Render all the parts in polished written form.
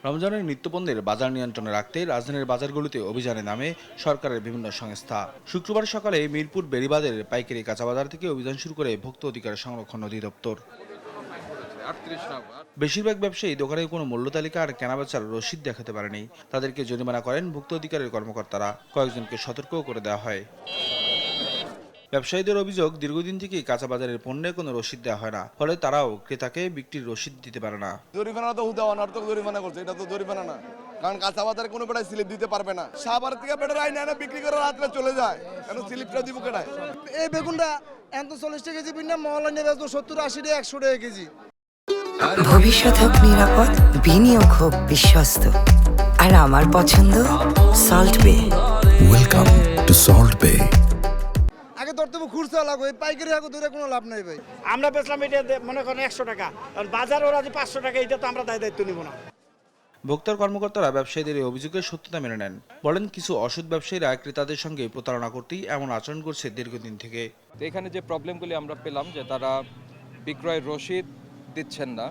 রমজানের নিত্যপণ্যের বাজার নিয়ন্ত্রণে রাখতে রাজধানীর বাজারগুলোতে অভিযানে নামে সরকারের বিভিন্ন সংস্থা। শুক্রবার সকালে মিরপুর বেড়িবাঁধের পাইকারি কাঁচা বাজার থেকে অভিযান শুরু করে ভোক্তা অধিকার সংরক্ষণ অধিদপ্তর। বেশিরভাগ ব্যবসায়ী দোকানে কোনো মূল্য তালিকা আর কেনাবেচার রসিদ দেখাতে পারেনি। তাদেরকে জরিমানা করেন ভোক্তা অধিকারের কর্মকর্তারা। কয়েকজনকে সতর্কও করে দেওয়া হয়। ব্যবসায়ীদের অভিযোগ, দীর্ঘদিন থেকেই কাঁচা বাজারের পণ্যে কোনো রসিদ দেওয়া হয় না, ফলে তারাও ক্রেতাকে বিক্রির রসিদ দিতে পারে না। জরিমানা তো হুদা অনর্থক জরিমানা করছে, এটা তো জরিমানা না, কারণ কাঁচা বাজারে কোনো বেটায় স্লিপ দিতে পারবে না। সাবার থেকে বেটার আইনে এনে বিক্রি করে রাত্রে চলে যায়, কেন স্লিপটা দিব কেটায়? এই বেগুনটা এত 40 টাকা কেজি বিনা মহলাইনে বেচবো 70-80 টাকা 100 টাকা কেজি। ভবিষ্যৎ হোক নিরাপদ, বিনিয়োগ হোক বিশ্বস্ত, আর আমার পছন্দ সল্ট বে। ওয়েলকাম টু সল্ট বে। আগে ধরতে খুরসা লাগবে, এই পাইকারি আগে ধরে কোনো লাভ নাই ভাই। আমরা বেচলাম এটা মনে করেন 100 টাকা, আর বাজার ওরা যে 500 টাকা, এটা তো আমরা দায়িত্ব নিব না। ভোক্তার কর্মকর্তারা ব্যবসায়ীদের এই অভিযোগের সত্যতা মেনে নেন। বলেন, কিছু অসৎ ব্যবসায়ীরা ক্রেতাদের সঙ্গে প্রতারণা করতেই এমন আচরণ করছে দীর্ঘদিন থেকে। এখানে যে প্রবলেমগুলি আমরা পেলাম, যে তারা বিক্রয় রসিদ দিচ্ছেন না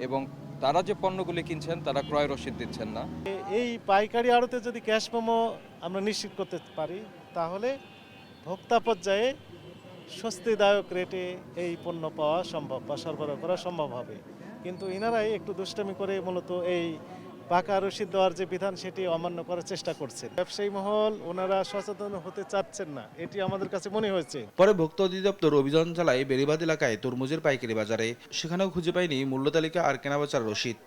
এবং তারা যে পণ্যগুলি কিনছেন তারা ক্রয় রসিদ দিচ্ছেন না। এই পাইকারি আড়তে যদি ক্যাশ মেমো আমরা নিশ্চিত করতে পারি, তাহলে ভোক্তা পর্যায়ে স্বস্তিদায়ক রেটে এই পণ্য পাওয়া সম্ভব বা সরবরাহ করা সম্ভব হবে। কিন্তু এনারাই একটু দুষ্টামি করে মূলত এই পাকা রসিদ দেওয়ার যে বিধান সেটি অমান্য করার চেষ্টা করছেন। ব্যবসায়ী মহল ওনারা সচেতন হতে চাচ্ছেন না, এটি আমাদের কাছে মনে হয়েছে। পরে ভোক্তা অধিদপ্তর অভিযান চালায় বেড়িবাঁধ এলাকায় তরমুজের পাইকারি বাজারে। সেখানেও খুঁজে পায়নি মূল্য তালিকা আর কেনাবেচার রসিদ।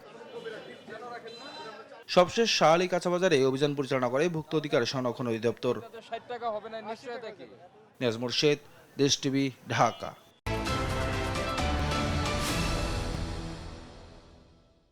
সবশেষ শাহ আলী কাঁচা বাজারে অভিযান পরিচালনা করে ভোক্তা অধিকার সংরক্ষণ অধিদপ্তর। 60 টাকা হবে না নিশ্চয়ই। নিয়াজ মোরশেদ, দেশ টিভি, ঢাকা।